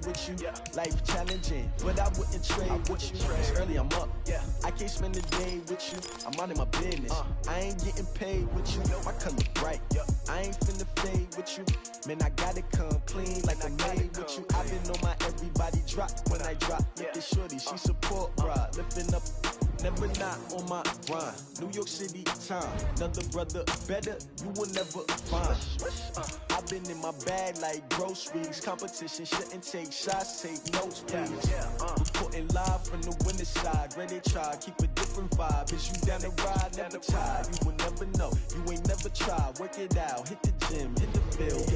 with you. Life challenging, but I wouldn't trade with you. It's early, I'm up. I can't spend the day with you. I'm out of my business. I ain't getting paid with you. My color bright. I ain't finna fade with you. Man, I gotta come clean like I made with you. I've been on my everybody drop when I drop. Look at shorty, she support, bruh. Lifting up, never not on my grind. New York City time, another brother better, you will never find. I've been in my bag like groceries. Competition shouldn't take shots, take notes, please. Reporting live from the winner's side. Ready to try, keep a different vibe. Is you down the ride, never tired. You will never know, you ain't never tried. Work it out, hit the gym, hit the field.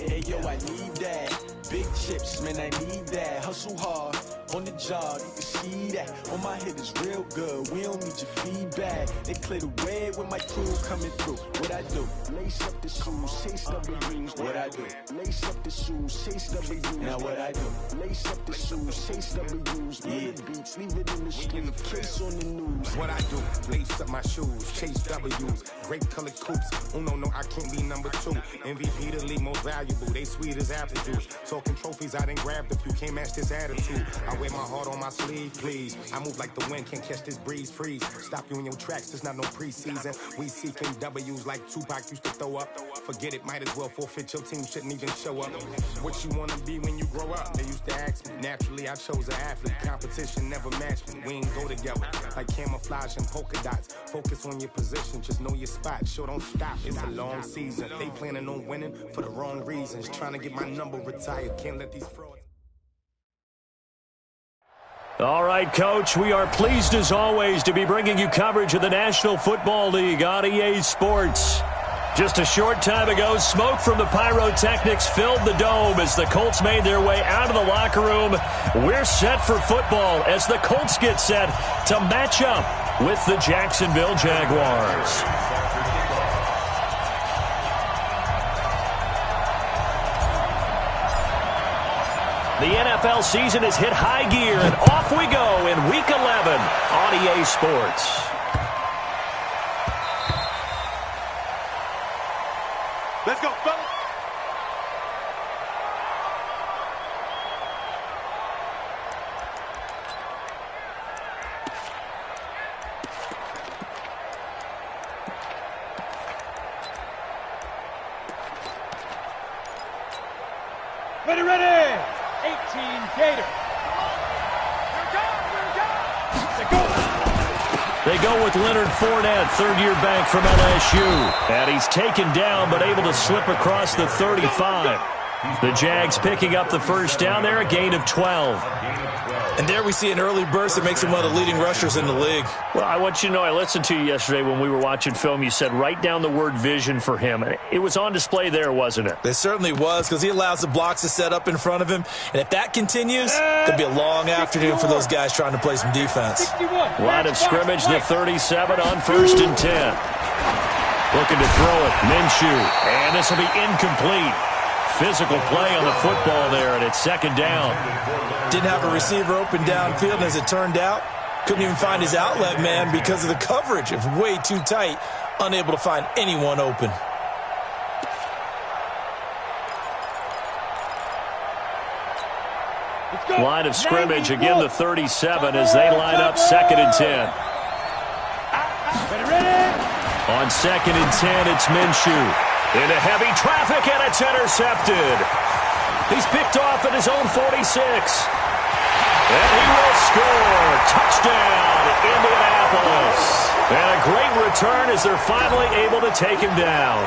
Hey yo, I need that. Big chips, man, I need that. Hustle hard, on the job, you can see that. On my hit is real good, we don't need your feedback. They clear the way when my crew coming through. What I do? Lace up the shoes, chase W's. What I do? Lace up the shoes, chase W's. Now what I do? Lace up the shoes, chase W's. Yeah, beats, leave it in the street, case on the news. What I do? Lace up my shoes, chase W's. Great colored coops. Oh no, I can't be number 2. MVP the league most valuable. They sweet as apple juice. Talking trophies, I done grabbed a few. Can't match this attitude. I wear my heart on my sleeve, please. I move like the wind, can't catch this breeze, freeze. Stop you in your tracks, there's not no preseason. We seeking W's like Tupac used to throw up. Forget it, might as well forfeit, your team shouldn't even show up. What you wanna be when you grow up? They used to ask me. Naturally, I chose an athlete. Competition never matched me. We ain't go together like camouflage and polka dots. Focus on your position, just know your spot. Sure, don't stop, it's a long season. They planning on winning for the wrong reasons. Trying to get my number retired, can't let these frauds. All right, Coach, we are pleased as always to be bringing you coverage of the National Football League on EA Sports. Just a short time ago, smoke from the pyrotechnics filled the dome as the Colts made their way out of the locker room. We're set for football as the Colts get set to match up with the Jacksonville Jaguars. The NFL season has hit high gear, and off we go in Week 11 on EA Sports. Let's go, fellas. Ready. 18 Gator. They go with Leonard Fournette, third-year back from LSU. And he's taken down but able to slip across the 35. The Jags picking up the first down there, a gain of 12. And there we see an early burst that makes him one of the leading rushers in the league. Well, I want you to know, I listened to you yesterday when we were watching film. You said write down the word vision for him. It was on display there, wasn't it? It certainly was, because he allows the blocks to set up in front of him. And if that continues, it could be a long afternoon for those guys trying to play some defense. Line of scrimmage, the 37 on 1st and 10. Looking to throw it, Minshew. And this will be incomplete. Physical play on the football there, and it's second down. Didn't have a receiver open downfield, and as it turned out, couldn't even find his outlet man because of the coverage. It was way too tight, unable to find anyone open. Line of scrimmage, again the 37 as they line up 2nd and 10. On 2nd and 10, it's Minshew. Into heavy traffic, and it's intercepted. He's picked off at his own 46. And he will score. Touchdown, Indianapolis. And a great return as they're finally able to take him down.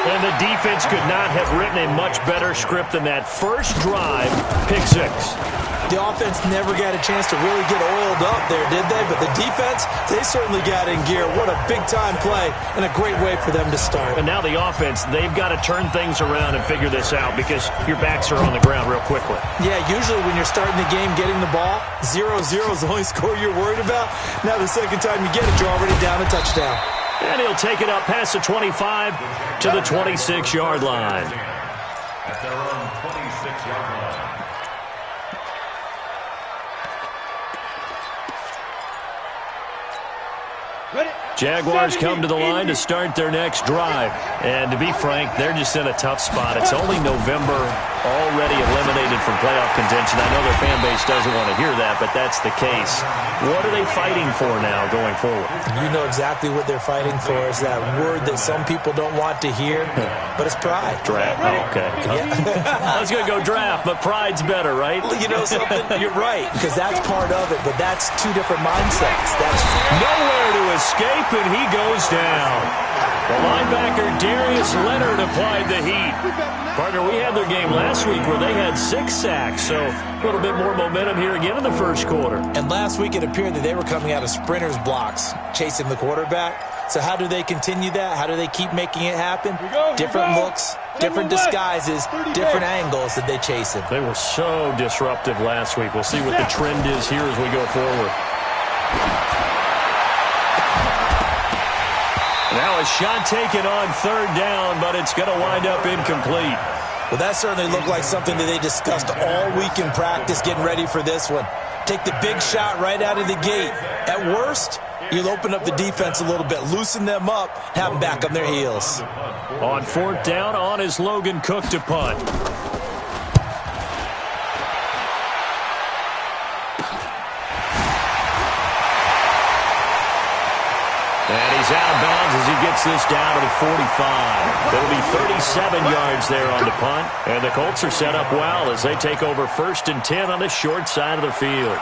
And the defense could not have written a much better script than that first drive, pick 6. The offense never got a chance to really get oiled up there, did they? But the defense, they certainly got in gear. What a big-time play and a great way for them to start. And now the offense, they've got to turn things around and figure this out because your backs are on the ground real quickly. Yeah, usually when you're starting the game, getting the ball, 0-0 is the only score you're worried about. Now the second time you get it, you're already down a touchdown. And he'll take it up past the 25 to the 26-yard line. At their own 26-yard line. Jaguars come to the line to start their next drive. And to be frank, they're just in a tough spot. It's only November, already eliminated from playoff contention. I know their fan base doesn't want to hear that, but that's the case. What are they fighting for now going forward? You know exactly what they're fighting for. Is that word that some people don't want to hear, but it's pride. Draft. Oh, okay. Yeah. I was going to go draft, but pride's better, right? Well, you know something? You're right, because that's part of it, but that's two different mindsets. That's nowhere to escape, and he goes down. The linebacker Darius Leonard applied the heat. Partner, we had their game last week where they had 6 sacks, so a little bit more momentum here again in the first quarter. And last week it appeared that they were coming out of sprinters blocks, chasing the quarterback. So how do they continue that? How do they keep making it happen? Different looks, different disguises, different angles that they chase him. They were so disruptive last week. We'll see what the trend is here as we go forward. Now a shot taken on third down, but it's going to wind up incomplete. Well, that certainly looked like something that they discussed all week in practice, getting ready for this one. Take the big shot right out of the gate. At worst, you'll open up the defense a little bit, loosen them up, have them back on their heels. On fourth down, on is Logan Cook to punt. And he's out of bounds as he gets this down to the 45. It'll be 37 yards there on the punt. And the Colts are set up well as they take over 1st and 10 on the short side of the field.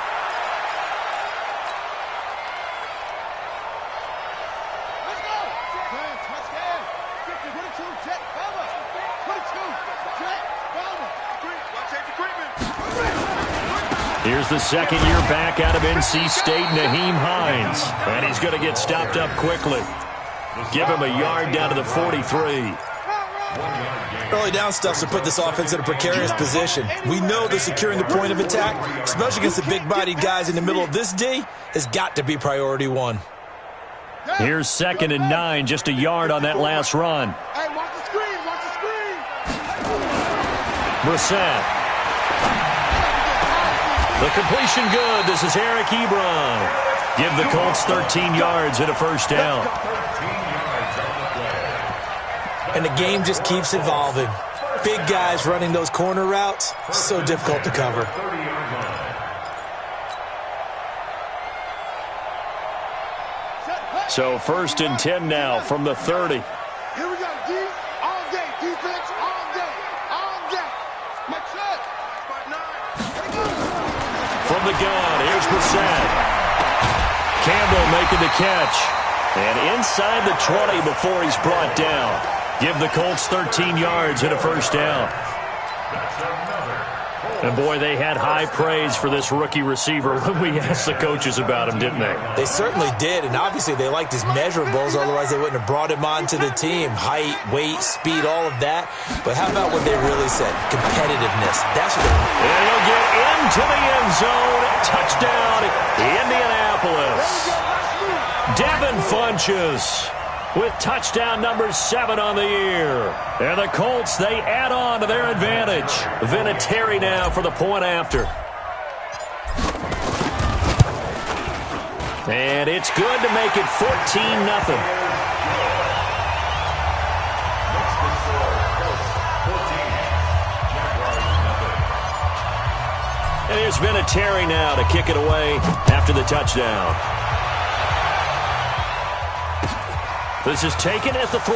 Here's the second-year back out of NC State, Naheem Hines. And he's going to get stopped up quickly. Give him a yard down to the 43. Early down stuffs to put this offense in a precarious position. We know that securing the point of attack, especially against the big-bodied guys in the middle of this D, has got to be priority one. Here's 2nd and 9, just a yard on that last run. Hey, watch the screen, watch the screen. Brissett. The completion good. This is Eric Ebron. Give the Colts 13 yards and a first down. And the game just keeps evolving. Big guys running those corner routes, so difficult to cover. So 1st and 10 now from the 30. Here we go, D. All day, defense, all day, all day. My check. From the gun, here's Brissett. Campbell making the catch. And inside the 20 before he's brought down. Give the Colts 13 yards and a first down. And, boy, they had high praise for this rookie receiver when we asked the coaches about him, didn't they? They certainly did, and obviously they liked his measurables. Otherwise, they wouldn't have brought him onto the team. Height, weight, speed, all of that. But how about what they really said? Competitiveness. That's what they... And he'll get into the end zone. Touchdown, Indianapolis. Devin Funchess with touchdown number 7 on the year. And the Colts, they add on to their advantage. Vinatieri now for the point after. And it's good to make it 14-0. And here's Vinatieri now to kick it away after the touchdown. This is taken at the 3.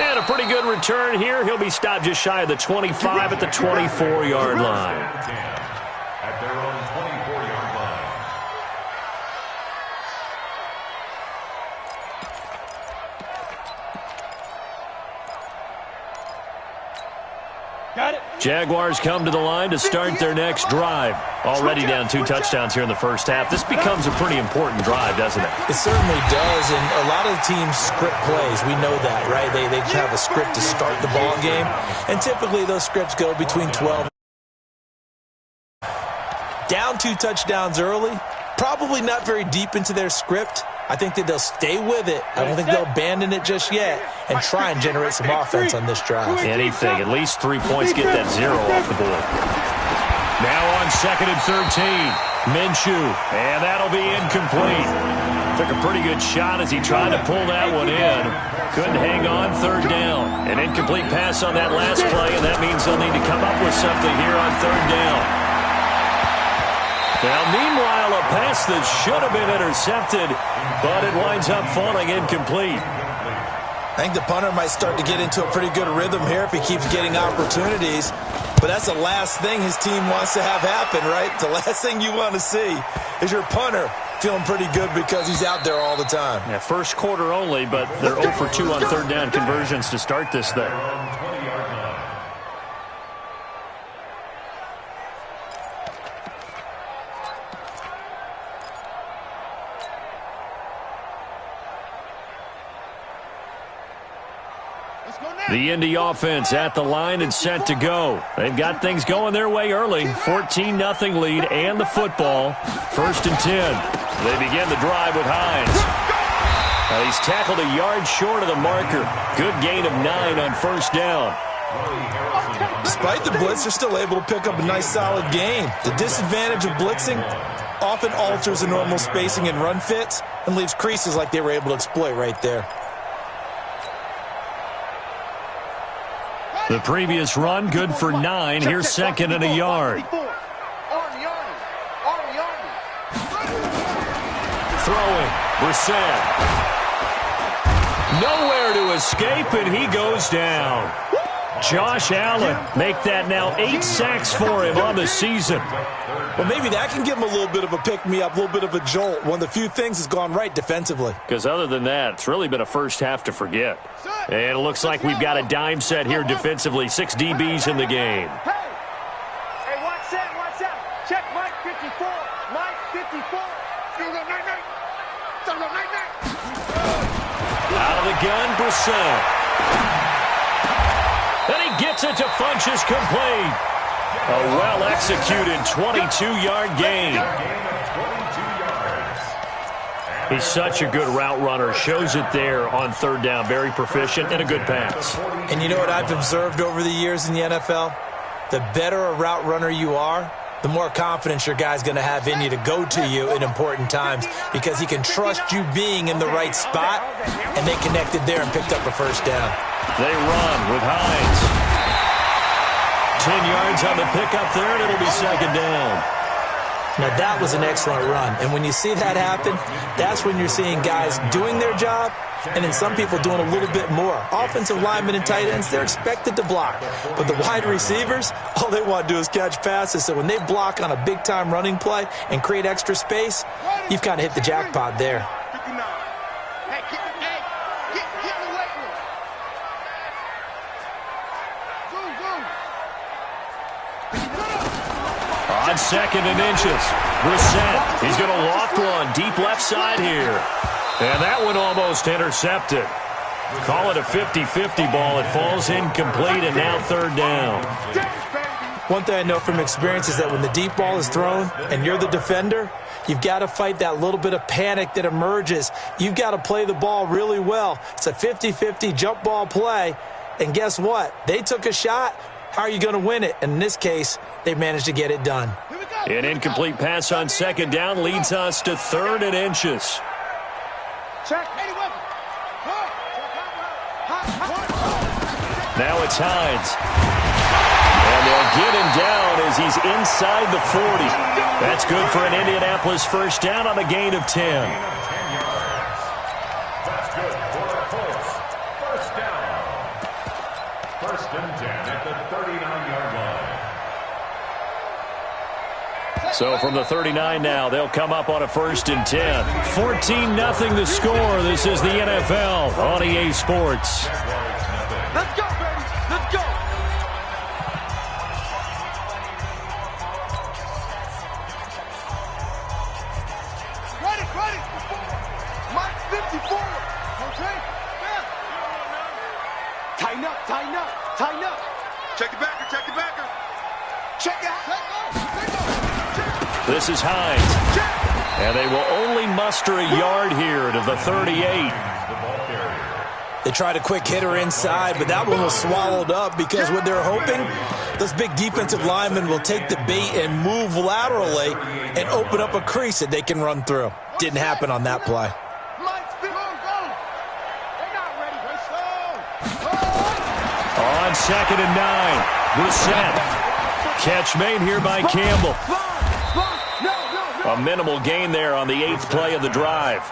And a pretty good return here. He'll be stopped just shy of the 25 at the 24-yard line. At their own 24-yard line. Got it. Jaguars come to the line to start their next drive. Already down 2 touchdowns here in the first half. This becomes a pretty important drive, doesn't it? It certainly does, and a lot of the teams script plays. We know that, right? They have a script to start the ball game, and typically those scripts go between 12. Down 2 touchdowns early, probably not very deep into their script. I think that they'll stay with it. I don't think they'll abandon it just yet and try and generate some offense on this drive. Anything. At least 3 points, get that 0 off the board. Now on 2nd and 13. Minshew. And that'll be incomplete. Took a pretty good shot as he tried to pull that one in. Couldn't hang on, third down. An incomplete pass on that last play, and that means they'll need to come up with something here on third down. Now, meanwhile, a pass that should have been intercepted, but it winds up falling incomplete. I think the punter might start to get into a pretty good rhythm here if he keeps getting opportunities. But that's the last thing his team wants to have happen, right? The last thing you want to see is your punter feeling pretty good because he's out there all the time. Yeah, first quarter only, but they're 0 for 2 on third down conversions to start this thing. The Indy offense at the line and set to go. They've got things going their way early. 14-0 lead and the football. 1st and 10. They begin the drive with Hines. He's tackled a yard short of the marker. Good gain of 9 on first down. Despite the blitz, they're still able to pick up a nice solid gain. The disadvantage of blitzing often alters the normal spacing and run fits and leaves creases like they were able to exploit right there. The previous run, good for 9. Here's 2nd and a yard. Throwing, Brissett. Nowhere to escape, and he goes down. Josh Allen, make that now 8 sacks for him on the season. Well, maybe that can give him a little bit of a pick-me-up, a little bit of a jolt. One of the few things that's gone right defensively. Because other than that, it's really been a first half to forget. And it looks like we've got a dime set here defensively. 6 DBs in the game. Hey, watch that, watch that. Check Mike 54. Mike 54. Out of the gun, Brissett. And he gets it to Funchess complete. A well-executed 22-yard gain. He's such a good route runner. Shows it there on third down. Very proficient and a good pass. And you know what I've observed over the years in the NFL? The better a route runner you are, the more confidence your guy's going to have in you to go to you in important times because he can trust you being in the right spot, and they connected there and picked up a first down. They run with Hines. 10 yards on the pickup there, and it'll be 2nd down. Now, that was an excellent run. And when you see that happen, that's when you're seeing guys doing their job and then some people doing a little bit more. Offensive linemen and tight ends, they're expected to block. But the wide receivers, all they want to do is catch passes. So when they block on a big-time running play and create extra space, you've kind of hit the jackpot there. On 2nd and inches, Brissett. He's going to loft one deep left side here. And that one almost intercepted. Call it a 50-50 ball. It falls incomplete, and now 3rd down. One thing I know from experience is that when the deep ball is thrown and you're the defender, you've got to fight that little bit of panic that emerges. You've got to play the ball really well. It's a 50-50 jump ball play. And guess what? They took a shot. How are you going to win it? And in this case, they managed to get it done. An incomplete pass on 2nd down leads us to 3rd and inches. Now it's Hines. And they'll get him down as he's inside the 40. That's good for an Indianapolis first down on a gain of 10. That's good for a first down. 1st and 10 at the 39-yard line. So from the 39 now, they'll come up on a 1st and 10. 14-0 the score. This is the NFL on EA Sports. Let's go, baby. Let's go. Ready. Mike 54. Okay. Tighten up. Check the backer. Check it out. This is Hines. And they will only muster a yard here to the 38. They tried a quick hitter inside, but that one was swallowed up because what they're hoping, those big defensive linemen will take the bait and move laterally and open up a crease that they can run through. Didn't happen on that play. 2nd and 9. Brissett. Catch made here by Campbell. A minimal gain there on the 8th play of the drive.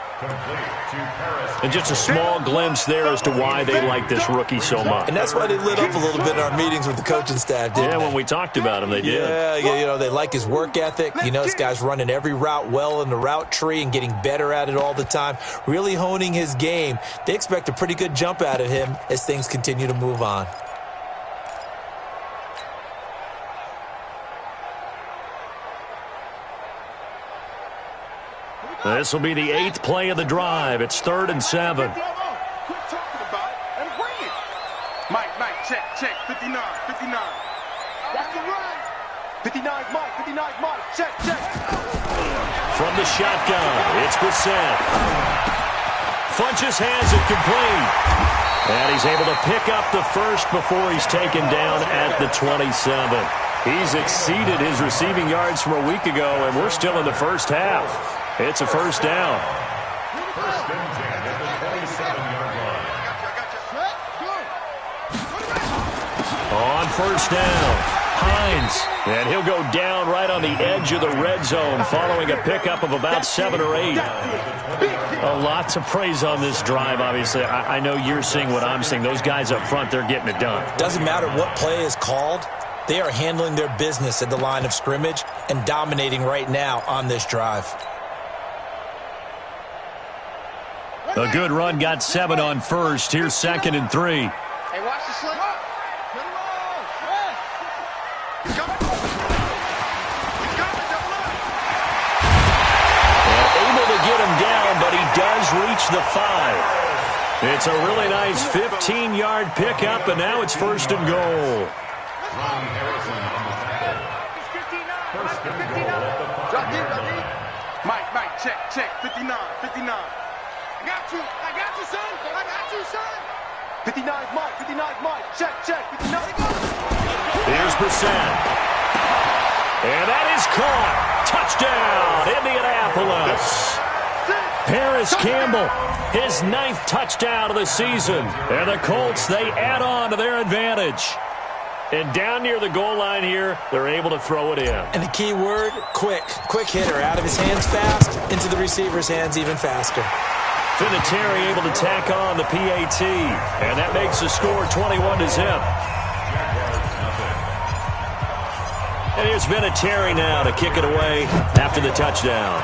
And just a small glimpse there as to why they like this rookie so much. And that's why they lit up a little bit in our meetings with the coaching staff, didn't they? When we talked about him, they did. Yeah, they like his work ethic. This guy's running every route well in the route tree and getting better at it all the time, really honing his game. They expect a pretty good jump out of him as things continue to move on. This will be the 8th play of the drive. It's 3rd and 7. Quit talking about it and bring it. Mike, check. 59. Watch the run. 59's Mike. Check. From the shotgun, it's Brissett. Funches has it complete. And he's able to pick up the first before he's taken down at the 27. He's exceeded his receiving yards from a week ago, and we're still in the first half. It's a first down. First and 10 at the 27-yard line. On first down, Hines. And he'll go down right on the edge of the red zone following a pickup of about 7 or 8. Lots of praise on this drive, obviously. I know you're seeing what I'm seeing. Those guys up front, they're getting it done. Doesn't matter what play is called. They are handling their business at the line of scrimmage and dominating right now on this drive. A good run got 7 on first. Here's 2nd and 3. Hey, watch the slip. Able to get him down, but he does reach the 5. It's a really nice 15-yard pickup, and now it's 1st and goal. Ron Harrison on the tackle. First and goal at the 5-yard line. Mike, check. 59. I got you, son. 59's Mike. Check. 59. Here's Brissett. And that is caught. Touchdown, Indianapolis. Paris Campbell, his 9th touchdown of the season. And the Colts, they add on to their advantage. And down near the goal line here, they're able to throw it in. And the key word, quick. Quick hitter. Out of his hands fast, into the receiver's hands even faster. Vinatieri able to tack on the PAT. And that makes the score 21-0. And here's Vinatieri now to kick it away after the touchdown.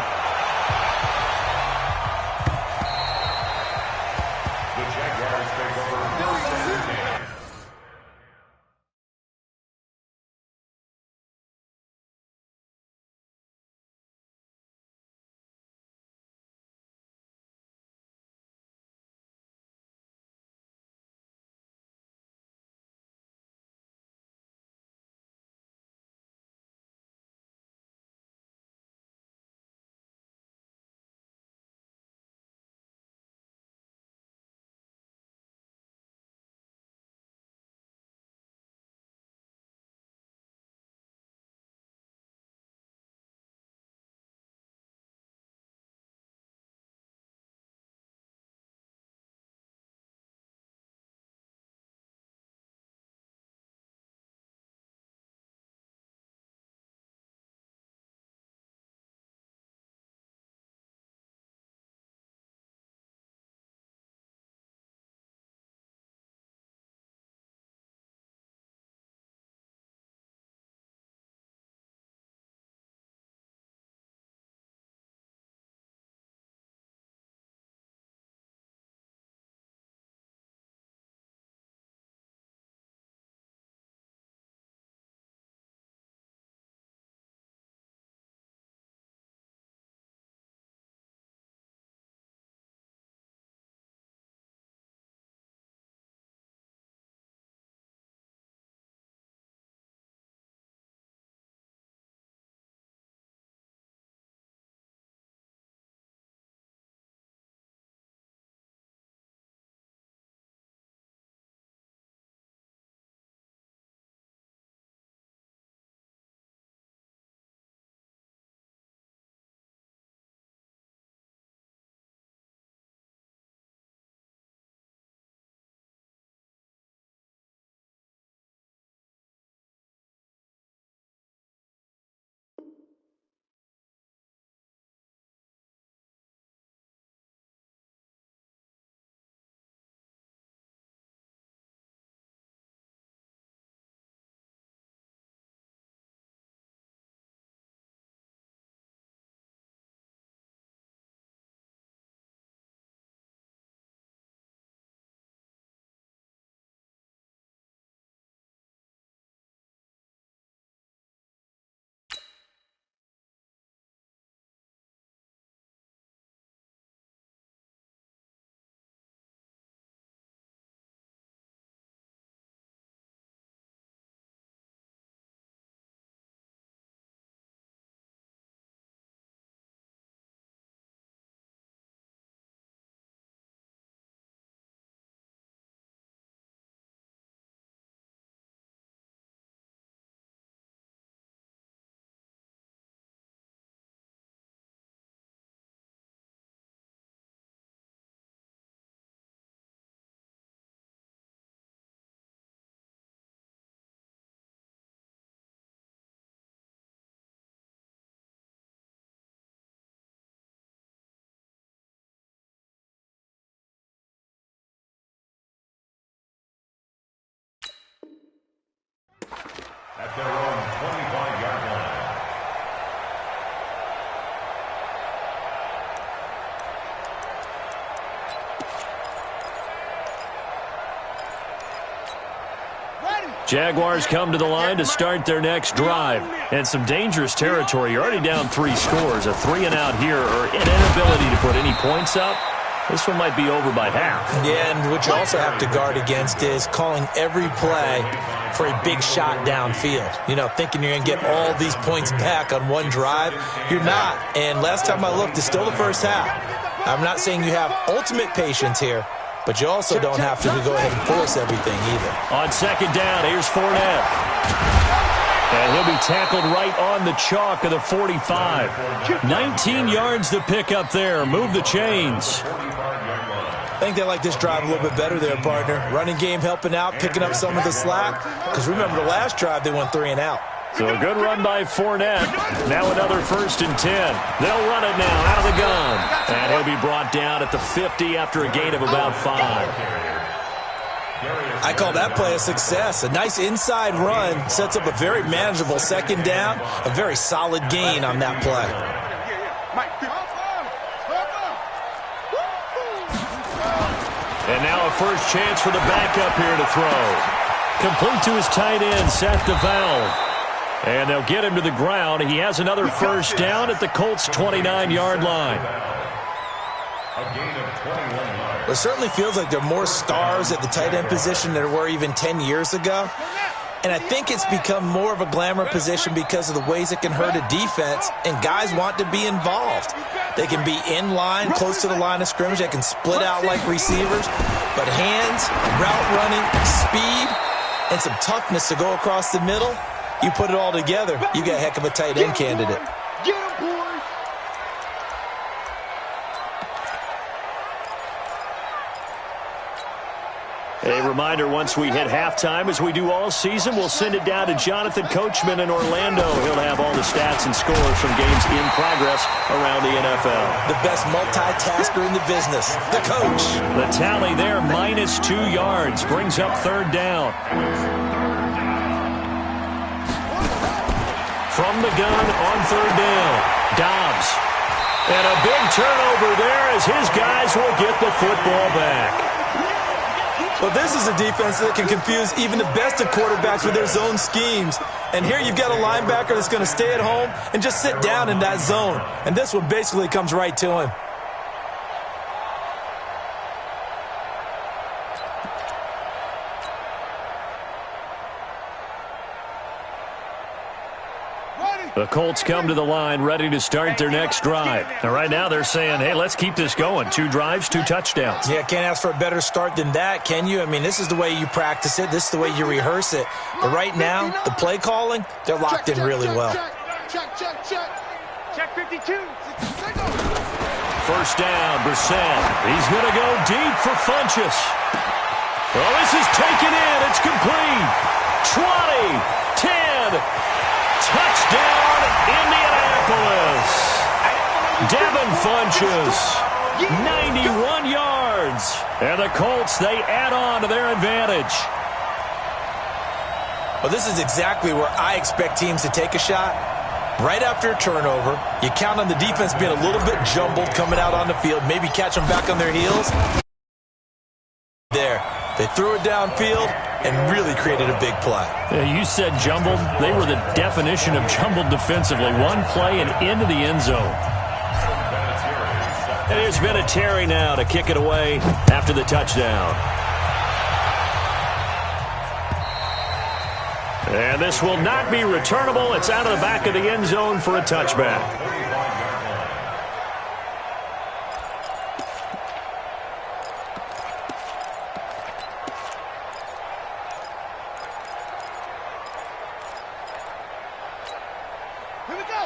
Jaguars come to the line to start their next drive. And some dangerous territory. You're already down 3 scores. A 3-and-out here or an inability to put any points up. This one might be over by half. Yeah, and what you also have to guard against is calling every play for a big shot downfield. You know, thinking you're going to get all these points back on one drive. You're not. And last time I looked, it's still the first half. I'm not saying you have ultimate patience here, but you also don't have to go ahead and force everything either. On second down, here's Fournette. And he'll be tackled right on the chalk of the 45. 19 yards to pick up there. Move the chains. I think they like this drive a little bit better there, partner. Running game helping out, picking up some of the slack. Because remember, the last drive, they went 3-and-out. So a good run by Fournette. Now another 1st and 10. They'll run it now out of the gun. And he'll be brought down at the 50 after a gain of about 5. I call that play a success. A nice inside run sets up a very manageable second down. A very solid gain on that play. And now a first chance for the backup here to throw. Complete to his tight end, Seth DeValve. And they'll get him to the ground. He has another first down at the Colts' 29-yard line. It certainly feels like there are more stars at the tight end position than there were even 10 years ago. And I think it's become more of a glamour position because of the ways it can hurt a defense, and guys want to be involved. They can be in line, close to the line of scrimmage. They can split out like receivers. But hands, route running, speed, and some toughness to go across the middle, you put it all together, you got a heck of a tight end candidate. A reminder, once we hit halftime, as we do all season, we'll send it down to Jonathan Coachman in Orlando. He'll have all the stats and scores from games in progress around the NFL. The best multitasker in the business, the coach. The tally there, -2 yards, brings up 3rd down. From the gun on 3rd down, Dobbs. And a big turnover there as his guys will get the football back. Well, this is a defense that can confuse even the best of quarterbacks with their zone schemes. And here you've got a linebacker that's going to stay at home and just sit down in that zone. And this one basically comes right to him. The Colts come to the line ready to start their next drive. And right now they're saying, hey, let's keep this going. 2 drives, 2 touchdowns. Yeah, can't ask for a better start than that, can you? I mean, this is the way you practice it. This is the way you rehearse it. But right now, the play calling, they're locked in really well. Check 52. First down, Brissett. He's going to go deep for Funchess. Well, this is taken in. It's complete. 20, 10. Touchdown, Indianapolis. Devin Funchess, 91 yards. And the Colts, they add on to their advantage. Well, this is exactly where I expect teams to take a shot. Right after a turnover, you count on the defense being a little bit jumbled coming out on the field, maybe catch them back on their heels. There, they threw it downfield and really created a big play. Yeah, you said jumbled. They were the definition of jumbled defensively. One play and into the end zone. And here's Vinatieri now to kick it away after the touchdown. And this will not be returnable. It's out of the back of the end zone for a touchback.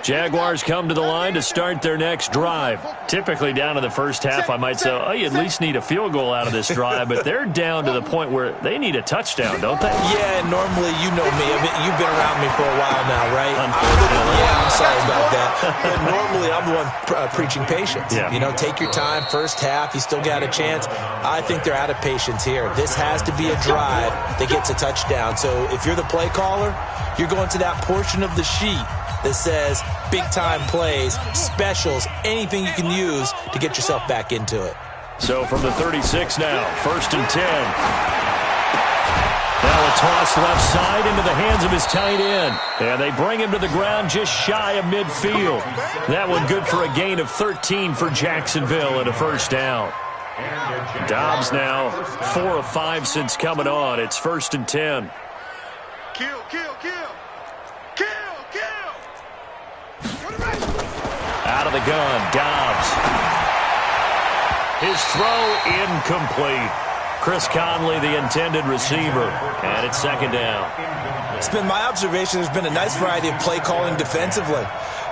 Jaguars come to the line to start their next drive. Typically down to the first half, I might say, oh, you at least need a field goal out of this drive, but they're down to the point where they need a touchdown, don't they? Yeah, normally, you know me. You've been around me for a while now, right? Unfortunately. Yeah, I'm sorry about that. But normally, I'm the one preaching patience. Yeah. You know, take your time. First half, you still got a chance. I think they're out of patience here. This has to be a drive that gets a touchdown. So if you're the play caller, you're going to that portion of the sheet that says big-time plays, specials, anything you can use to get yourself back into it. So from the 36 now, 1st and 10. Now Now a toss left side into the hands of his tight end. And they bring him to the ground just shy of midfield. That one good for a gain of 13 for Jacksonville and a first down. Dobbs now 4 of 5 since coming on. It's 1st and 10. Kill, kill, kill. Kill, kill. Out of the gun, Dobbs. His throw incomplete. Chris Conley, the intended receiver, and it's 2nd down. It's been my observation there's been a nice variety of play calling defensively.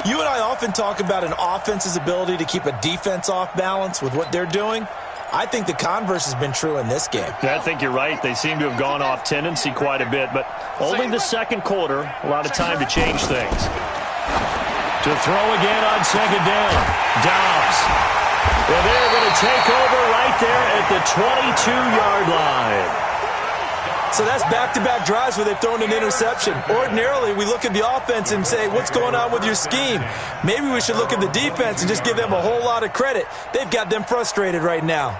You and I often talk about an offense's ability to keep a defense off balance with what they're doing. I think the converse has been true in this game. I think you're right. They seem to have gone off tendency quite a bit, but only the second quarter, a lot of time to change things. To throw again on 2nd down, Dobbs. Well, they're going to take over right there at the 22-yard line. So that's back-to-back drives where they've thrown an interception. Ordinarily, we look at the offense and say, what's going on with your scheme? Maybe we should look at the defense and just give them a whole lot of credit. They've got them frustrated right now.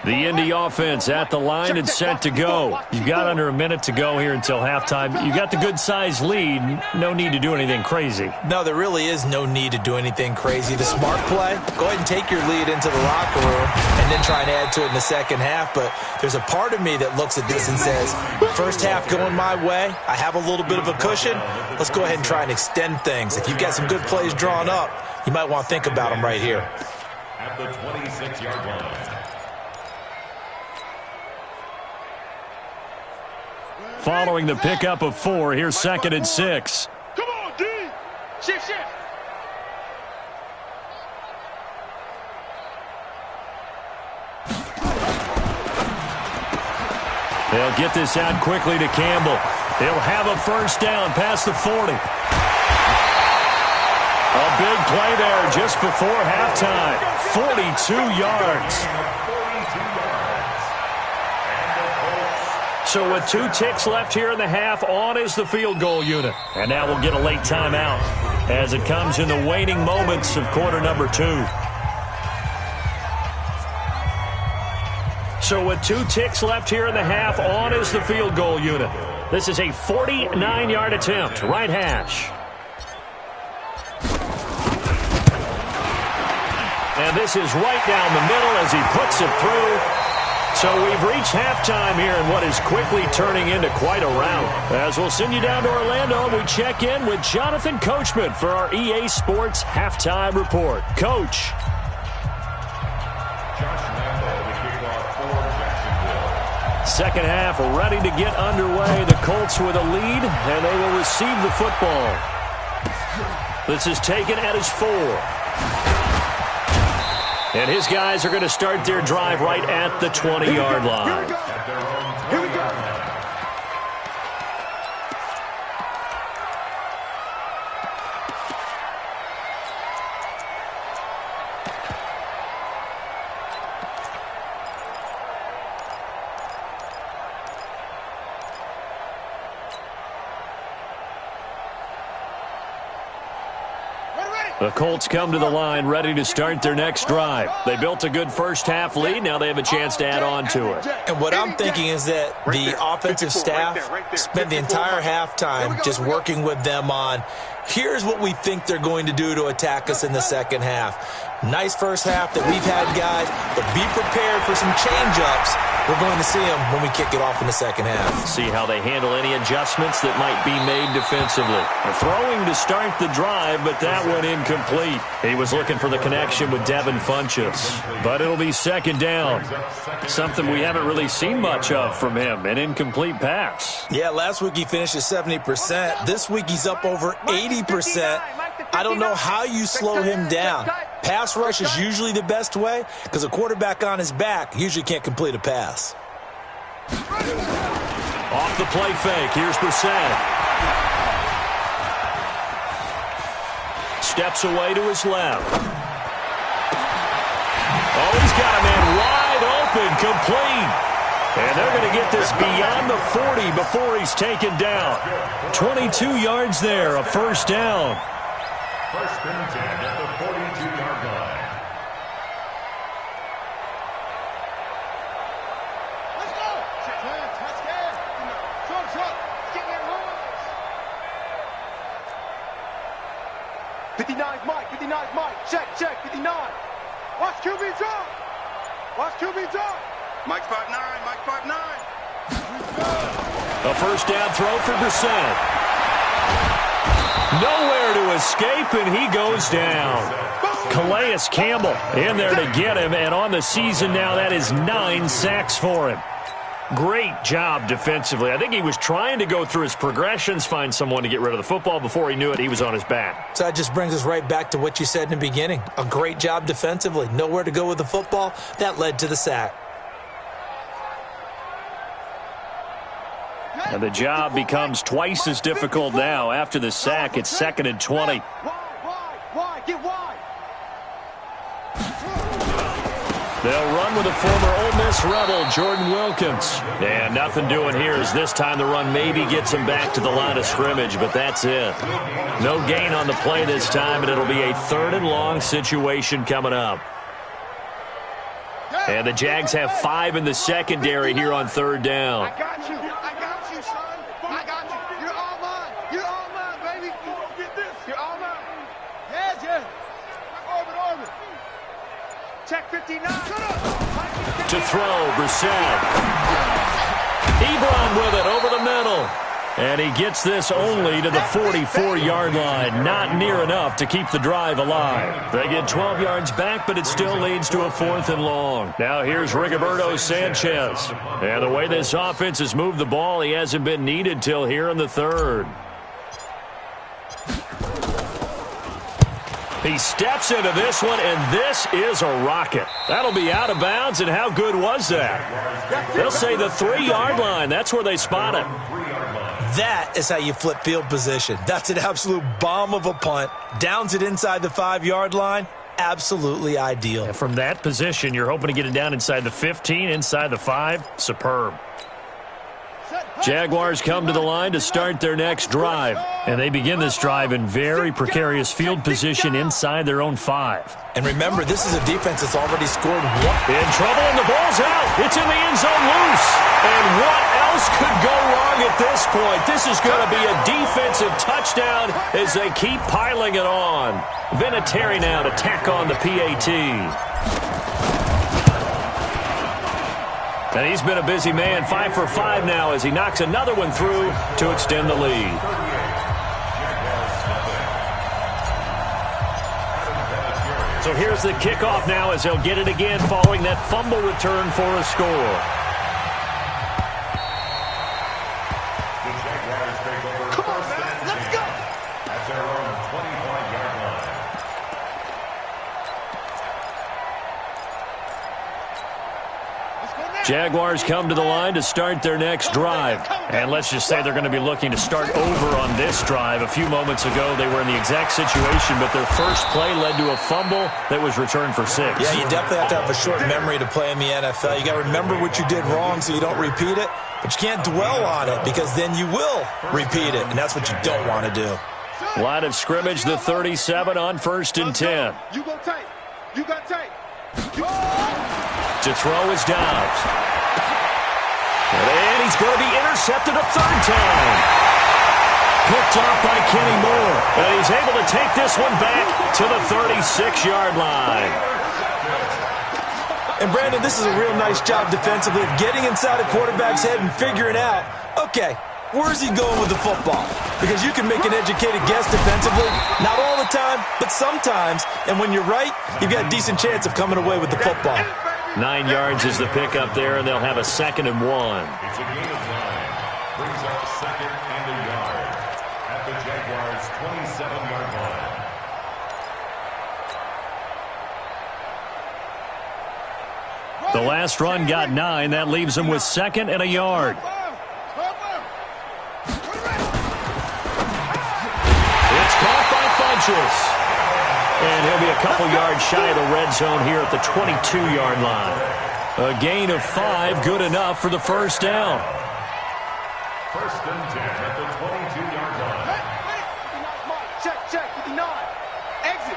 The Indy offense at the line and set to go. You've got under a minute to go here until halftime. You got the good-sized lead. No need to do anything crazy. No, there really is no need to do anything crazy. The smart play, go ahead and take your lead into the locker room and then try and add to it in the second half. But there's a part of me that looks at this and says, first half going my way, I have a little bit of a cushion. Let's go ahead and try and extend things. If you've got some good plays drawn up, you might want to think about them right here. At the 26-yard line. Following the pickup of 4, here's 2nd and 6. Come on, D. Shift, shift. They'll get this out quickly to Campbell. He'll have a first down past the 40. A big play there just before halftime. 42 yards. So with 2 ticks left here in the half, on is the field goal unit. And now we'll get a late timeout as it comes in the waning moments of quarter number 2. So with 2 ticks left here in the half, on is the field goal unit. This is a 49-yard attempt, right hash. And this is right down the middle as he puts it through. So we've reached halftime here in what is quickly turning into quite a rout. As we'll send you down to Orlando, we check in with Jonathan Coachman for our EA Sports Halftime Report. Coach. Second half ready to get underway. The Colts with a lead, and they will receive the football. This is taken at his 4. And his guys are going to start their drive right at the 20-yard line. Here we go. The Colts come to the line ready to start their next drive. They built a good first half lead. Now they have a chance to add on to it. And what I'm thinking is that the offensive staff spent the entire halftime just working with them on, here's what we think they're going to do to attack us in the second half. Nice first half that we've had, guys, but be prepared for some change-ups. We're going to see them when we kick it off in the second half. See how they handle any adjustments that might be made defensively. Throwing to start the drive, but that one incomplete. He was looking for the connection with Devin Funchess. But it'll be 2nd down. Something we haven't really seen much of from him, an incomplete pass. Yeah, last week he finished at 70%. This week he's up over 80%. I don't know how you slow him down. Pass rush is usually the best way because a quarterback on his back usually can't complete a pass. Off the play fake, here's Brissett. Steps away to his left. Oh, he's got a man wide open, complete. And they're going to get this beyond the 40 before he's taken down. 22 yards there, a first down. First and 10 at the 42-yard line. 59's Mike. 59's Mike. Check, 59. Watch QB drop. Watch QB drop. Mike's 5'9". Mike's 5'9". A first down throw for Brissett. Nowhere to escape, and he goes down. Calais Campbell in there to get him, and on the season now, that is 9 sacks for him. Great job defensively. I think he was trying to go through his progressions, find someone to get rid of the football. Before he knew it, he was on his back. So that just brings us right back to what you said in the beginning. A great job defensively. Nowhere to go with the football. That led to the sack. And the job becomes twice as difficult now. After the sack, it's 2nd and 20. Wide, get wide. They'll run with a former Ole Miss Rebel, Jordan Wilkins. And nothing doing here as this time the run maybe gets him back to the line of scrimmage, but that's it. No gain on the play this time, and it'll be a 3rd and long situation coming up. And the Jags have 5 in the secondary here on 3rd down. I got you, son. I got you. You're all mine. You're all mine, baby. You won't get this. You're all mine. Yeah. Orbit. Check 59. To throw, Brissett. Ebron with it over the middle. And he gets this only to the 44-yard line. Not near enough to keep the drive alive. They get 12 yards back, but it still leads to a 4th and long. Now here's Rigoberto Sanchez. And the way this offense has moved the ball, he hasn't been needed till here in the 3rd. He steps into this one, and this is a rocket. That'll be out of bounds, and how good was that? They'll say the 3-yard line. That's where they spot it. That is how you flip field position. That's an absolute bomb of a punt. Downs it inside the 5-yard line. Absolutely ideal. And from that position, you're hoping to get it down inside the 15, inside the 5. Superb. Jaguars come to the line to start their next drive. And they begin this drive in very precarious field position inside their own 5. And remember, this is a defense that's already scored one. In trouble, and the ball's out. It's in the end zone loose. And what else could go wrong at this point? This is going to be a defensive touchdown as they keep piling it on. Vinatieri now to tack on the PAT. And he's been a busy man, 5 for 5 now as he knocks another one through to extend the lead. So here's the kickoff now as they'll get it again following that fumble return for a score. The Jaguars take over. Come on, man, let's go. At their own 25-yard line. Jaguars come to the line to start their next drive. And let's just say they're going to be looking to start over on this drive. A few moments ago, they were in the exact situation, but their first play led to a fumble that was returned for 6. Yeah, you definitely have to have a short memory to play in the NFL. You got to remember what you did wrong so you don't repeat it, but you can't dwell on it because then you will repeat it, and that's what you don't want to do. Line of scrimmage, the 37 on 1st and 10. You go tight. You got tight. To throw is Dobbs. And he's going to be intercepted a 3rd time. Picked off by Kenny Moore. And he's able to take this one back to the 36-yard line. And Brandon, this is a real nice job defensively of getting inside a quarterback's head and figuring out, okay, where's he going with the football? Because you can make an educated guess defensively. Not all the time, but sometimes. And when you're right, you've got a decent chance of coming away with the football. 9 yards is the pickup there, and they'll have a 2nd and 1. It's a gain of 9. Brings up 2nd and a yard at the Jaguars' 27-yard line. The last run got 9. That leaves them with 2nd and a yard. It's caught by Funchess. And he'll be a couple yards shy of the red zone here at the 22-yard line. A gain of 5, good enough for the first down. 1st and 10 at the 22-yard line. Check, 59. Exit.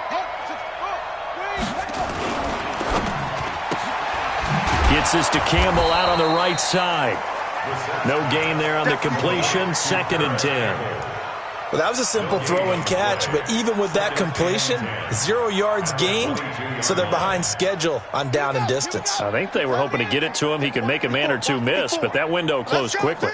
Gets this to Campbell out on the right side. No gain there on the completion, 2nd and 10. Well, that was a simple throw and catch, but even with that completion, 0 yards gained, so they're behind schedule on down and distance. I think they were hoping to get it to him. He could make a man or two miss, but that window closed quickly.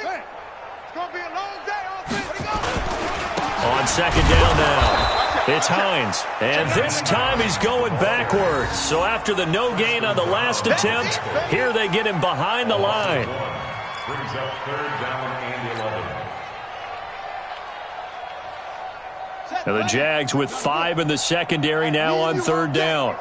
On second down now, it's Hines, and this time he's going backwards. So after the no gain on the last attempt, here they get him behind the line. Brings up third down and 11. Now the Jags with 5 in the secondary now on third down.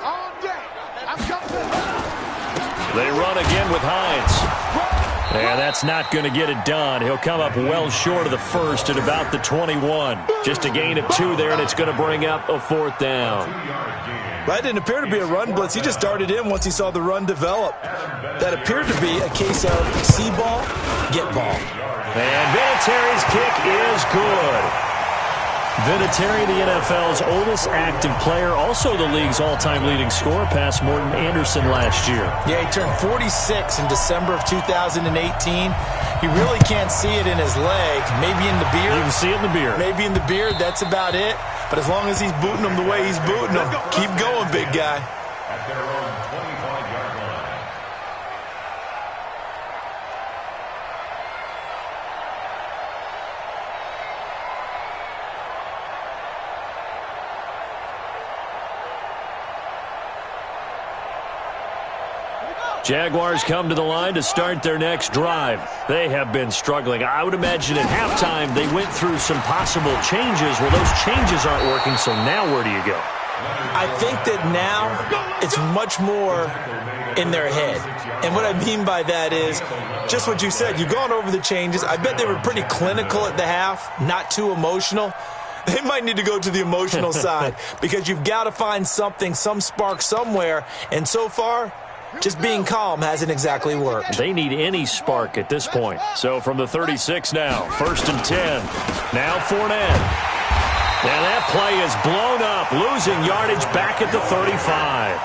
They run again with Hines. And that's not going to get it done. He'll come up well short of the first at about the 21. Just a gain of 2 there, and it's going to bring up a 4th down. That didn't appear to be a run blitz. He just darted in once he saw the run develop. That appeared to be a case of see ball, get ball. And Vinatieri's kick is good. Vinatieri, the NFL's oldest active player, also the league's all-time leading scorer, past Morton Anderson last year. Yeah, he turned 46 in December of 2018. He really can't see it in his leg. Maybe in the beard. You can see it in the beard. Maybe in the beard. That's about it. But as long as he's booting them the way he's booting them, keep going, big guy. At their own 25-yard line. Jaguars come to the line to start their next drive. They have been struggling. I would imagine at halftime they went through some possible changes. Well, those changes aren't working, so now where do you go? I think that now it's much more in their head. And what I mean by that is just what you said. You've gone over the changes. I bet they were pretty clinical at the half, not too emotional. They might need to go to the emotional side because you've got to find something, some spark somewhere. And so far, just being calm hasn't exactly worked. They need any spark at this point. So from the 36 now, 1st and 10. Now Fournette. And that play is blown up, losing yardage back at the 35.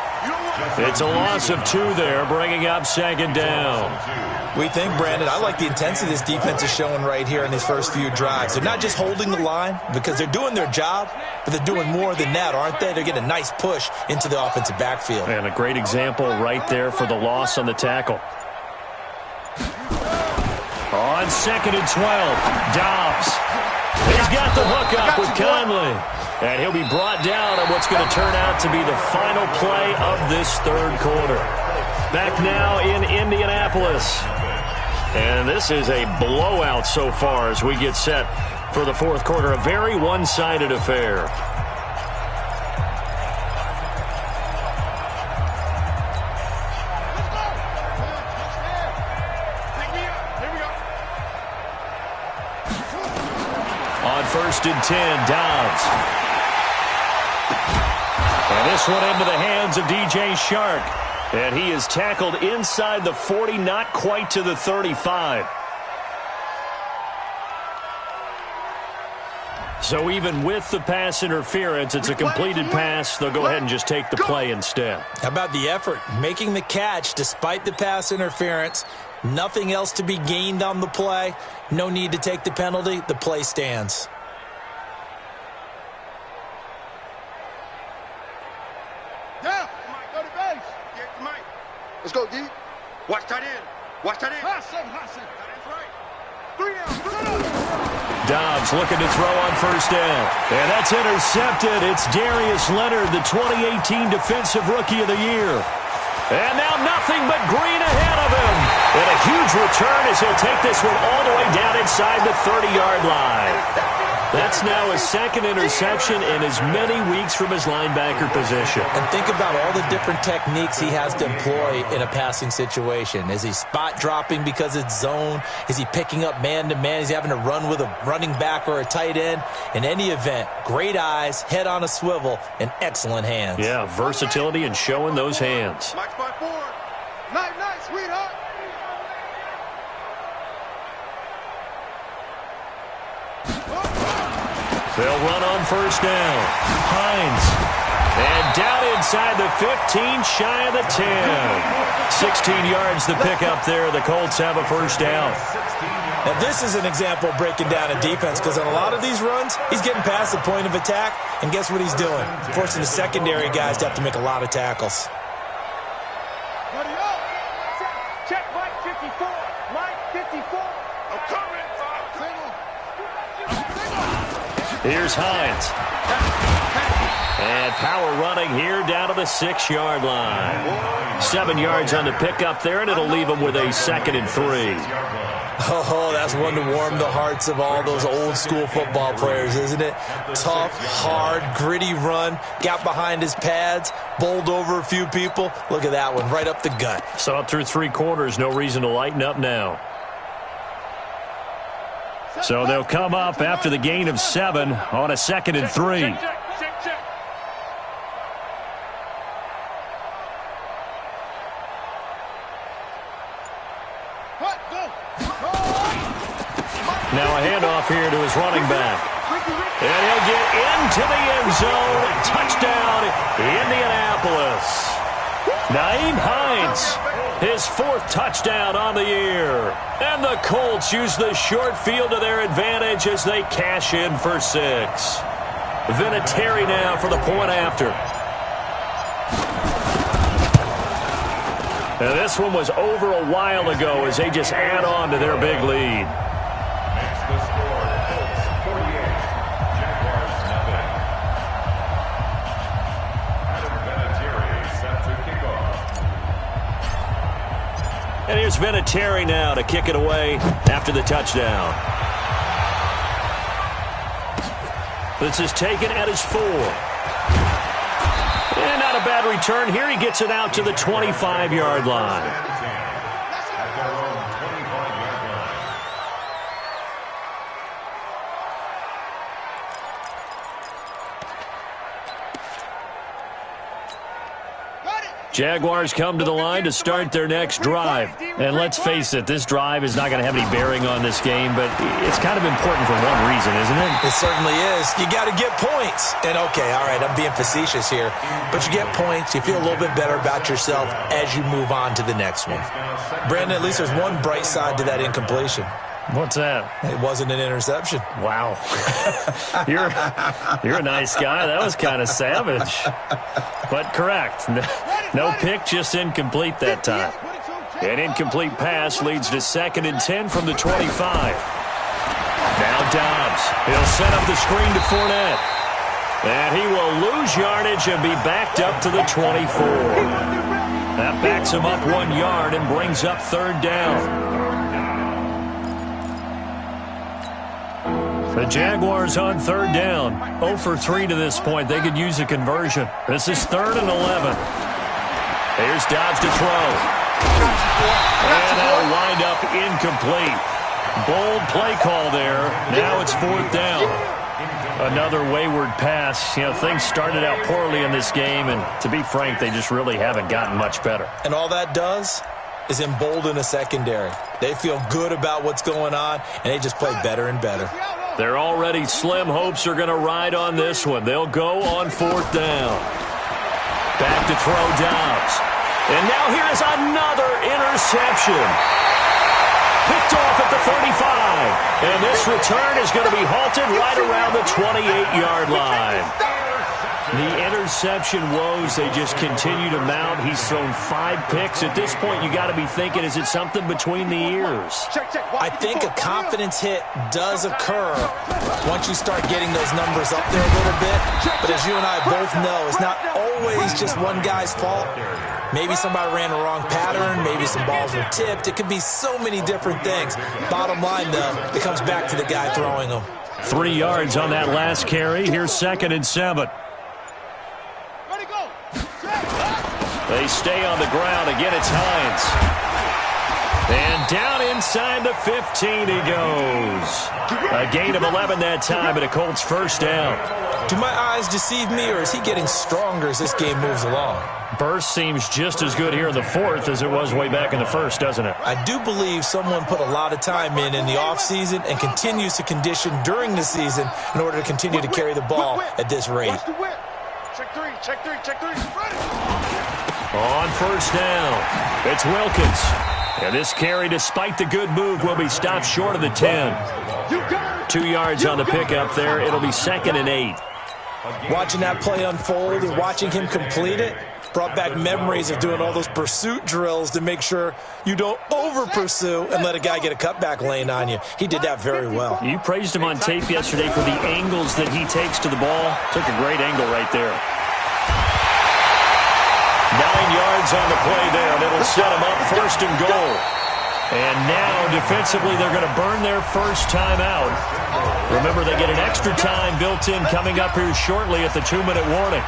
It's a loss of 2 there, bringing up 2nd down. We think, Brandon, I like the intensity this defense is showing right here in these first few drives. They're not just holding the line because they're doing their job, but they're doing more than that, aren't they? They're getting a nice push into the offensive backfield. And a great example right there for the loss on the tackle. On 2nd and 12, Dobbs. He's got the hook up with Conley. And he'll be brought down on what's going to turn out to be the final play of this 3rd quarter. Back now in Indianapolis. And this is a blowout so far as we get set for the 4th quarter. A very one-sided affair. On 1st and 10, Dobbs. And this one into the hands of DJ Shark. And he is tackled inside the 40, not quite to the 35. So even with the pass interference, it's a completed pass. They'll go ahead and just take the play instead. How about the effort? Making the catch despite the pass interference. Nothing else to be gained on the play. No need to take the penalty. The play stands. Yeah, go to base. Let's go, D. Watch that in. Watch that in. Hassan. That's right. 3 down. Dobbs looking to throw on 1st down. And that's intercepted. It's Darius Leonard, the 2018 Defensive Rookie of the Year. And now nothing but green ahead of him. And a huge return as he'll take this one all the way down inside the 30-yard line. That's now his 2nd interception in as many weeks from his linebacker position. And think about all the different techniques he has to employ in a passing situation. Is he spot dropping because it's zone? Is he picking up man-to-man? Is he having to run with a running back or a tight end? In any event, great eyes, head on a swivel, and excellent hands. Yeah, versatility and showing those hands. Max by 4. Night, sweetheart. They'll run on 1st down. Hines. And down inside the 15, shy of the 10. 16 yards to pick up there. The Colts have a first down. Now, this is an example of breaking down a defense because on a lot of these runs, he's getting past the point of attack, and guess what he's doing? Forcing the secondary guys to have to make a lot of tackles. Check Mike 54. Mike 54. I'm coming. Here's Hines. And power running here down to the 6-yard line. 7 yards on the pickup there, and it'll leave them with a 2nd and 3. Oh, that's one to warm the hearts of all those old-school football players, isn't it? Tough, hard, gritty run, got behind his pads, bowled over a few people. Look at that one, right up the gut. So through 3 quarters, no reason to lighten up now. So they'll come up after the gain of 7 on a 2nd and 3. Now a handoff here to his running back. And he'll get into the end zone. Touchdown, Indianapolis. Nyheim Hines, his 4th touchdown on the year. And the Colts use the short field to their advantage as they cash in for 6. Vinatieri now for the point after. And this one was over a while ago as they just add on to their big lead. The score, Colts 48, Jaguars nothing. Adam Vinatieri set to kick off. And here's Vinatieri now to kick it away after the touchdown. This is taken at his 4. And not a bad return here. He gets it out to the 25-yard line. At their own 25-yard line. Jaguars come to the line to start their next drive. And let's face it, this drive is not going to have any bearing on this game, but it's kind of important for one reason, isn't it? It certainly is. You got to get points. And, okay, all right, I'm being facetious here. But you get points, you feel a little bit better about yourself as you move on to the next one. Brandon, at least there's one bright side to that incompletion. What's that? It wasn't an interception. Wow. You're a nice guy. That was kind of savage. But correct. No pick, just incomplete that time. An incomplete pass leads to 2nd and 10 from the 25. Now Dobbs. He'll set up the screen to Fournette. And he will lose yardage and be backed up to the 24. That backs him up 1 yard and brings up 3rd down. The Jaguars on 3rd down. 0 for 3 to this point. They could use a conversion. This is 3rd and 11. Here's Dobbs to throw. And that'll wind up incomplete. Bold play call there. Now it's 4th down. Another wayward pass. You know, things started out poorly in this game, and to be frank, they just really haven't gotten much better. And all that does is embolden a secondary. They feel good about what's going on, and they just play better and better. Their already slim hopes are going to ride on this one. They'll go on 4th down. Back to throw Dobbs. And now here is another interception. Picked off at the 35. And this return is going to be halted right around the 28-yard line. The interception woes, they just continue to mount. He's thrown 5 picks. At this point, you got to be thinking, is it something between the ears? I think a confidence hit does occur once you start getting those numbers up there a little bit. But as you and I both know, it's not always just one guy's fault. Maybe somebody ran the wrong pattern. Maybe some balls were tipped. It could be so many different things. Bottom line, though, it comes back to the guy throwing them. 3 yards on that last carry. Here's 2nd and 7. They stay on the ground. Again, it's Hines. And down inside the 15 he goes. A gain of 11 that time, and a Colts first down. Do my eyes deceive me, or is he getting stronger as this game moves along? Burst seems just as good here in the 4th as it was way back in the 1st, doesn't it? I do believe someone put a lot of time in the offseason and continues to condition during the season in order to continue to carry the ball at this rate. Check three, check three, check three. Ready. On first down, it's Wilkins. And this carry, despite the good move, will be stopped short of the 10. 2 yards on the pickup there. It'll be 2nd and 8. Watching that play unfold and watching him complete it brought back memories of doing all those pursuit drills to make sure you don't over-pursue and let a guy get a cutback lane on you. He did that very well. You praised him on tape yesterday for the angles that he takes to the ball. Took a great angle right there. 9 yards on the play there, and it'll set him up 1st and goal. And now, defensively, they're going to burn their first time out. Remember, they get an extra time built in coming up here shortly at the 2-minute warning.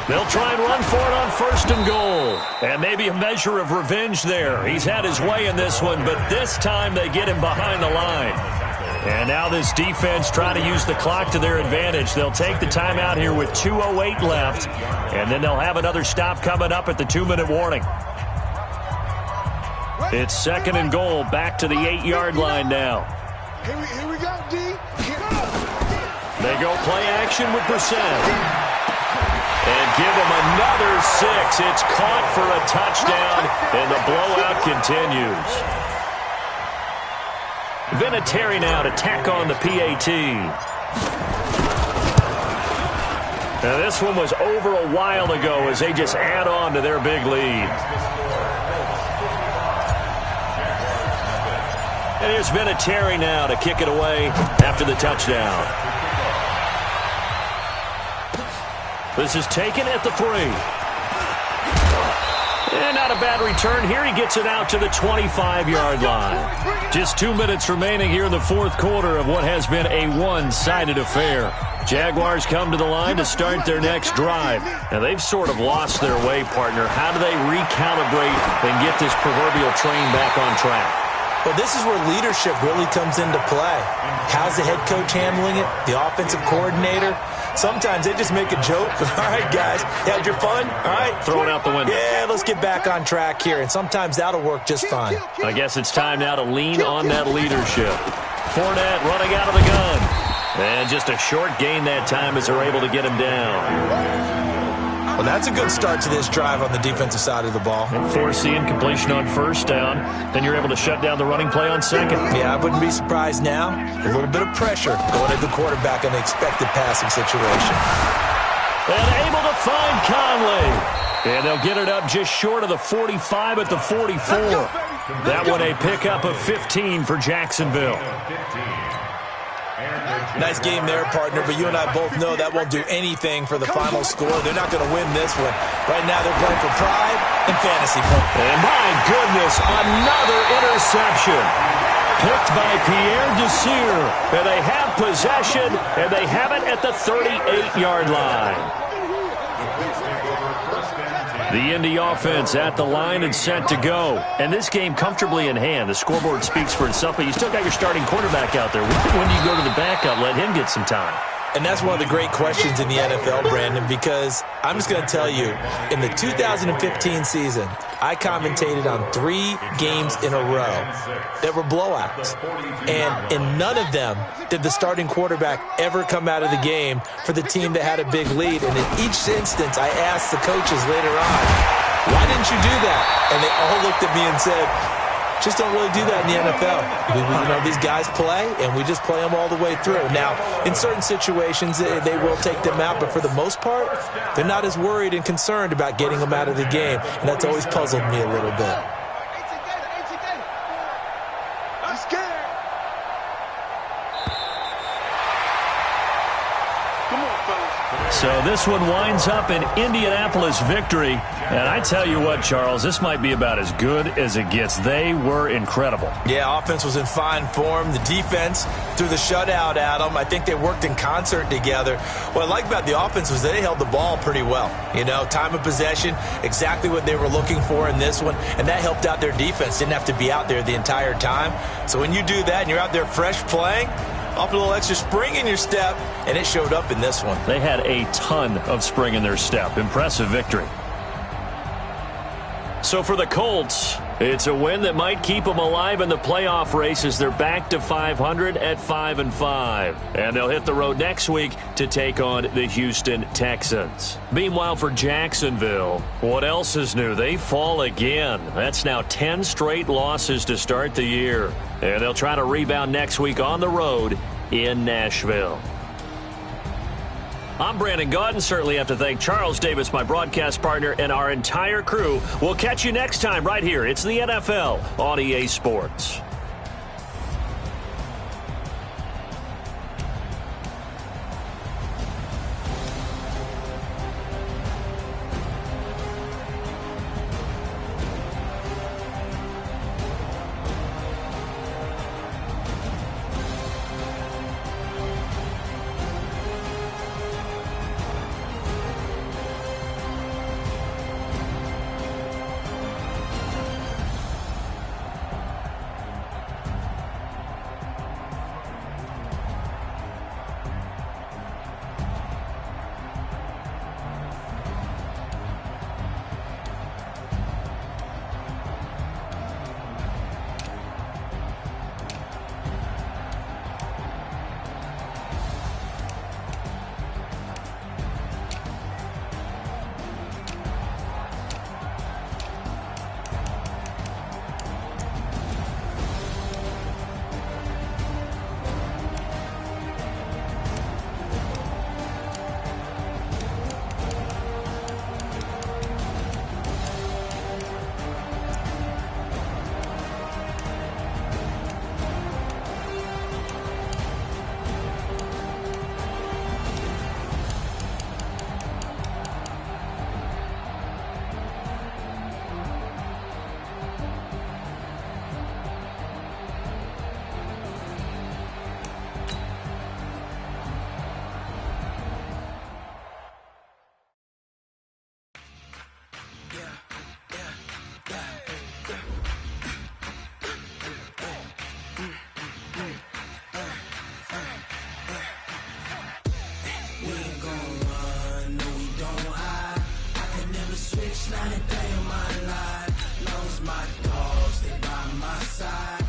They'll try and run for it on 1st and goal. And maybe a measure of revenge there. He's had his way in this one, but this time they get him behind the line. And now this defense trying to use the clock to their advantage. They'll take the timeout here with 2:08 left, and then they'll have another stop coming up at the 2-minute warning. It's 2nd and goal, back to the 8-yard line now. Here we go, D. They go play action with Brissett. And give him another 6. It's caught for a touchdown, and the blowout continues. Vinatieri now to tack on the PAT. Now this one was over a while ago as they just add on to their big lead. And here's Vinatieri now to kick it away after the touchdown. This is taken at the 3. And not a bad return here. He gets it out to the 25-yard line. Just 2 minutes remaining here in the 4th quarter of what has been a one-sided affair. Jaguars come to the line to start their next drive. Now, they've sort of lost their way, partner. How do they recalibrate and get this proverbial train back on track? Well, this is where leadership really comes into play. How's the head coach handling it? The offensive coordinator? Sometimes they just make a joke. All right, guys, you had your fun? All right. Throw it out the window. Yeah, let's get back on track here. And sometimes that'll work just fine. I guess it's time now to lean on that leadership. Fournette running out of the gun. And just a short gain that time as they're able to get him down. Well, that's a good start to this drive on the defensive side of the ball. And force the incompletion on 1st down. Then you're able to shut down the running play on 2nd. Yeah, I wouldn't be surprised now. A little bit of pressure going at the quarterback in the expected passing situation. And able to find Conley. And they'll get it up just short of the 45 at the 44. That one a pickup of 15 for Jacksonville. Nice game there, partner, but you and I both know that won't do anything for the final score. They're not going to win this one. Right now they're playing for pride and fantasy points. And my goodness, another interception. Picked by Pierre Desir. And they have possession, and they have it at the 38-yard line. The Indy offense at the line and set to go. And this game comfortably in hand. The scoreboard speaks for itself, but you still got your starting quarterback out there. When do you go to the backup? Let him get some time. And that's one of the great questions in the NFL, Brandon, because I'm just going to tell you, in the 2015 season, I commentated on 3 games in a row that were blowouts. And in none of them did the starting quarterback ever come out of the game for the team that had a big lead. And in each instance, I asked the coaches later on, why didn't you do that? And they all looked at me and said, just don't really do that in the NFL. These guys play, and we just play them all the way through. Now, in certain situations, they will take them out, but for the most part, they're not as worried and concerned about getting them out of the game, and that's always puzzled me a little bit. So this one winds up an Indianapolis victory. And I tell you what, Charles, this might be about as good as it gets. They were incredible. Yeah, offense was in fine form. The defense threw the shutout at them. I think they worked in concert together. What I like about the offense was they held the ball pretty well. Time of possession, exactly what they were looking for in this one. And that helped out their defense. Didn't have to be out there the entire time. So when you do that and you're out there fresh playing, Off a little extra spring in your step, and it showed up in this one. They had a ton of spring in their step. Impressive victory. So for the Colts, it's a win that might keep them alive in the playoff race as they're back to 500 at 5-5. And they'll hit the road next week to take on the Houston Texans. Meanwhile, for Jacksonville, what else is new? They fall again. That's now 10 straight losses to start the year. And they'll try to rebound next week on the road in Nashville. I'm Brandon Gaudin. Certainly have to thank Charles Davis, my broadcast partner, and our entire crew. We'll catch you next time right here. It's the NFL on EA Sports. Not a day in my life. Lost my dogs, they by my side.